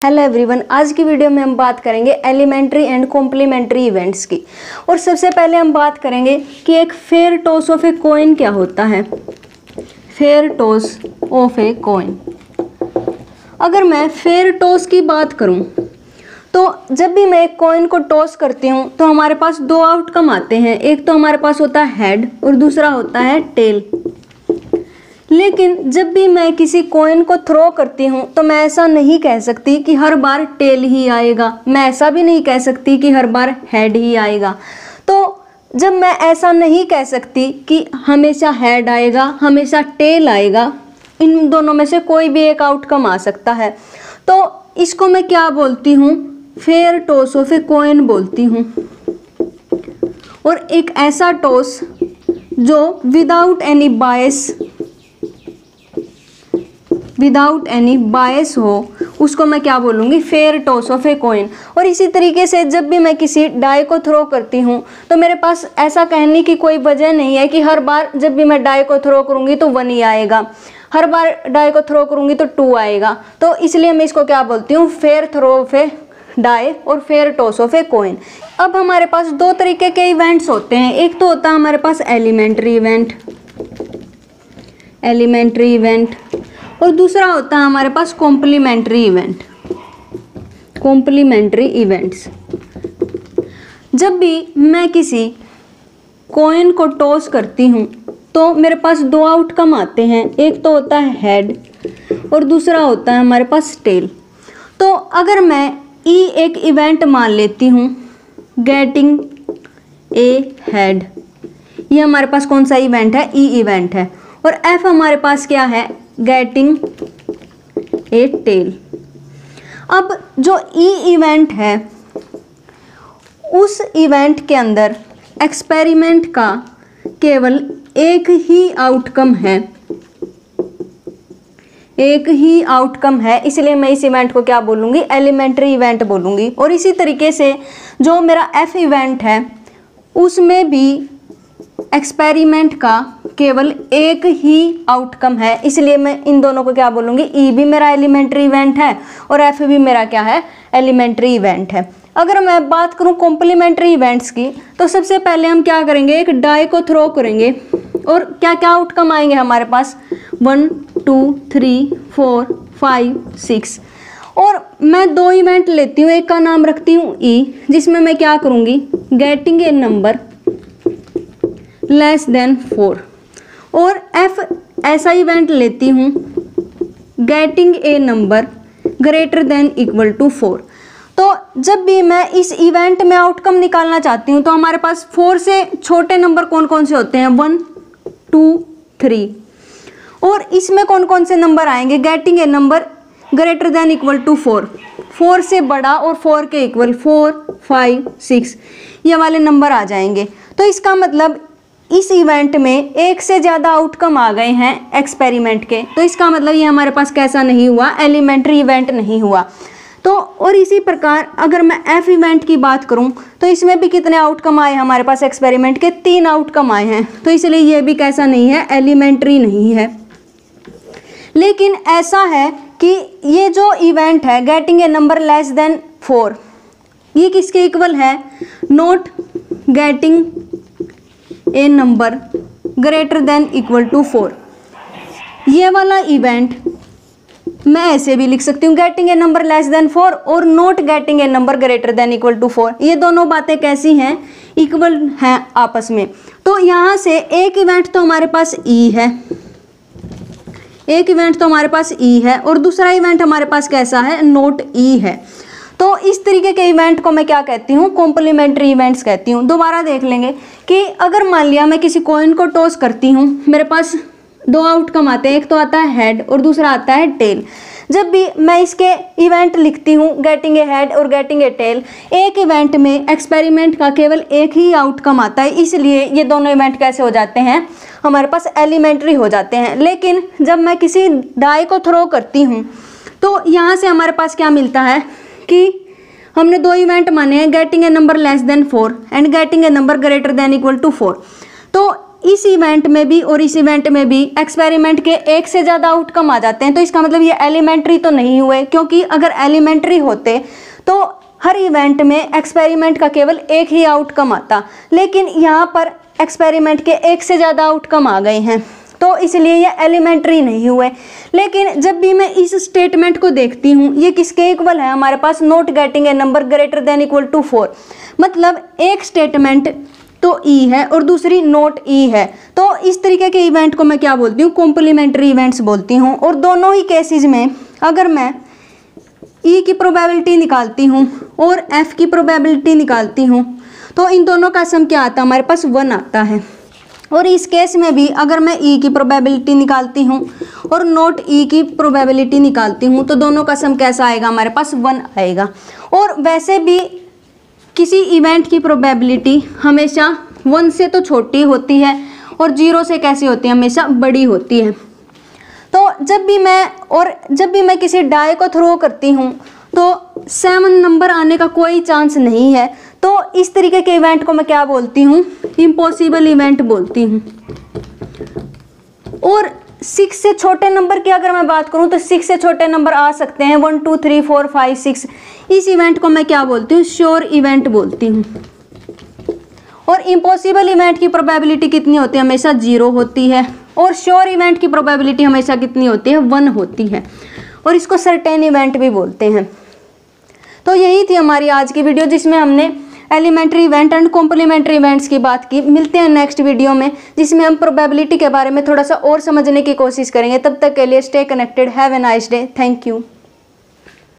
Hello everyone, आज की video में हम बात करेंगे एलिमेंट्री एंड कॉम्प्लीमेंट्री इवेंट्स की। और सबसे पहले हम बात करेंगे कि एक fair toss of a coin क्या होता है। Fair toss of a coin, अगर मैं फेयर टॉस की बात करूं तो जब भी मैं एक कॉइन को टॉस करती हूं तो हमारे पास दो आउटकम आते हैं। एक तो हमारे पास होता है हेड और दूसरा होता है टेल। लेकिन जब भी मैं किसी कॉइन को थ्रो करती हूँ तो मैं ऐसा नहीं कह सकती कि हर बार टेल ही आएगा, मैं ऐसा भी नहीं कह सकती कि हर बार हेड ही आएगा। तो जब मैं ऐसा नहीं कह सकती कि हमेशा हेड आएगा हमेशा टेल आएगा, इन दोनों में से कोई भी एक आउटकम आ सकता है, तो इसको मैं क्या बोलती हूँ, fair toss of a coin बोलती हूँ। और एक ऐसा टॉस जो विदाउट एनी बायस हो उसको मैं क्या बोलूँगी, fair toss of a coin. और इसी तरीके से जब भी मैं किसी डाई को थ्रो करती हूँ तो मेरे पास ऐसा कहने की कोई वजह नहीं है कि हर बार जब भी मैं डाई को थ्रो करूँगी तो 1 ही आएगा, हर बार डाई को थ्रो करूँगी तो 2 आएगा। तो इसलिए मैं इसको क्या बोलती हूँ, fair throw of a die और fair toss of a coin. अब हमारे पास दो तरीके के इवेंट्स होते हैं। एक तो होता है हमारे पास एलिमेंट्री इवेंट और दूसरा होता है हमारे पास कॉम्प्लीमेंट्री इवेंट्स। जब भी मैं किसी कॉइन को टॉस करती हूँ तो मेरे पास दो आउटकम आते हैं। एक तो होता है हेड और दूसरा होता है हमारे पास टेल। तो अगर मैं ई एक इवेंट मान लेती हूँ, गेटिंग ए हेड, ये हमारे पास कौन सा इवेंट है, ई इवेंट है। और एफ हमारे पास क्या है, गेटिंग ए टेल। अब जो ई इवेंट है उस इवेंट के अंदर एक्सपेरिमेंट का केवल एक ही आउटकम है, इसलिए मैं इस इवेंट को क्या बोलूँगी, एलिमेंट्री इवेंट बोलूँगी। और इसी तरीके से जो मेरा एफ इवेंट है उसमें भी एक्सपेरिमेंट का केवल एक ही आउटकम है, इसलिए मैं इन दोनों को क्या बोलूँगी, ई भी मेरा एलिमेंट्री इवेंट है और एफ भी मेरा क्या है, एलिमेंट्री इवेंट है। अगर मैं बात करूँ कॉम्प्लीमेंट्री इवेंट्स की तो सबसे पहले हम क्या करेंगे, एक डाई को थ्रो करेंगे और क्या क्या आउटकम आएंगे हमारे पास, 1 2 3 4 5 6। और मैं दो इवेंट लेती हूँ, एक का नाम रखती हूँ ई, जिसमें मैं क्या करूँगी, getting a number less than 4। और एफ ऐसा इवेंट लेती हूँ, getting a number greater than equal to 4। तो जब भी मैं इस इवेंट में आउटकम निकालना चाहती हूँ तो हमारे पास 4 से छोटे नंबर कौन कौन से होते हैं, 1 2 3। और इसमें कौन कौन से नंबर आएंगे, getting a number greater than equal to 4, 4 से बड़ा और 4 के इक्वल 4 5 6, ये वाले नंबर आ जाएंगे। तो इसका मतलब इस इवेंट में एक से ज़्यादा आउटकम आ गए हैं एक्सपेरिमेंट के, तो इसका मतलब ये हमारे पास कैसा नहीं हुआ, एलिमेंट्री इवेंट नहीं हुआ। तो और इसी प्रकार अगर मैं एफ इवेंट की बात करूं तो इसमें भी कितने आउटकम आए हमारे पास एक्सपेरिमेंट के, 3 आउटकम आए हैं, तो इसलिए ये भी कैसा नहीं है, एलिमेंट्री नहीं है। लेकिन ऐसा है कि ये जो इवेंट है getting a number less than 4, ये किसके इक्वल है, not getting a number greater than equal to 4। ये वाला इवेंट मैं ऐसे भी लिख सकती हूँ, getting a number less than 4 और not getting a number greater than equal to 4। ये दोनों बातें कैसी हैं, इक्वल हैं आपस में। तो यहाँ से एक इवेंट तो हमारे पास ई है, और दूसरा इवेंट हमारे पास कैसा है, नॉट ई है। तो इस तरीके के इवेंट को मैं क्या कहती हूँ, कॉम्प्लीमेंट्री इवेंट्स कहती हूँ। दोबारा देख लेंगे कि अगर मान लिया मैं किसी कॉइन को टॉस करती हूँ, मेरे पास दो आउटकम आते हैं, एक तो आता है हेड और दूसरा आता है टेल। जब भी मैं इसके इवेंट लिखती हूँ, गेटिंग ए हेड और गेटिंग ए टेल, एक इवेंट में एक्सपेरिमेंट का केवल एक ही आउटकम आता है, इसलिए ये दोनों इवेंट कैसे हो जाते हैं, हमारे पास एलिमेंट्री हो जाते हैं। लेकिन जब मैं किसी डाई को थ्रो करती हूँ तो यहाँ से हमारे पास क्या मिलता है कि हमने दो इवेंट माने हैं, getting a number less than 4 and getting a number greater than equal to 4। तो इस इवेंट में भी और इस इवेंट में भी एक्सपेरिमेंट के एक से ज़्यादा आउटकम आ जाते हैं, तो इसका मतलब ये एलिमेंट्री तो नहीं हुए, क्योंकि अगर एलिमेंट्री होते तो हर इवेंट में एक्सपेरिमेंट का केवल एक ही आउटकम आता, लेकिन यहाँ पर एक्सपेरिमेंट के एक से ज़्यादा आउटकम आ गए हैं, तो इसलिए ये एलिमेंट्री नहीं हुए। लेकिन जब भी मैं इस स्टेटमेंट को देखती हूँ, ये किसके इक्वल है हमारे पास, not getting a number greater than equal to 4, मतलब एक स्टेटमेंट तो ई है और दूसरी नॉट ई है, तो इस तरीके के इवेंट को मैं क्या बोलती हूँ, कॉम्प्लीमेंट्री इवेंट्स बोलती हूँ। और दोनों ही केसेस में अगर मैं ई की प्रोबेबिलिटी निकालती हूँ और एफ की प्रोबेबिलिटी निकालती हूँ, तो इन दोनों का सम क्या आता है, हमारे पास 1 आता है। और इस केस में भी अगर मैं ई की प्रोबेबिलिटी निकालती हूँ और नॉट ई की प्रोबेबिलिटी निकालती हूँ, तो दोनों का सम कैसा आएगा, हमारे पास 1 आएगा। और वैसे भी किसी इवेंट की प्रोबेबिलिटी हमेशा 1 से तो छोटी होती है और 0 से कैसी होती है, हमेशा बड़ी होती है। तो जब भी मैं किसी डाई को थ्रो करती हूँ तो 7 नंबर आने का कोई चांस नहीं है, तो इस तरीके के इवेंट को मैं क्या बोलती हूँ, इम्पॉसिबल इवेंट बोलती हूँ। और 6 से छोटे नंबर की अगर मैं बात करूँ तो 6 से छोटे नंबर आ सकते हैं, 1 2 3 4 5 6, इस इवेंट को मैं क्या बोलती हूँ, श्योर इवेंट बोलती हूँ। और इम्पॉसिबल इवेंट की प्रोबेबिलिटी कितनी होती है, हमेशा 0 होती है, और श्योर इवेंट की प्रोबेबिलिटी हमेशा कितनी होती है, 1 होती है, और इसको सर्टेन इवेंट भी बोलते हैं। तो यही थी हमारी आज की वीडियो, जिसमें हमने elementary event and complementary events की बात की। मिलते हैं नेक्स्ट वीडियो में, जिसमें हम प्रोबेबिलिटी के बारे में थोड़ा सा और समझने की कोशिश करेंगे। तब तक के लिए stay connected, have a nice day, thank you.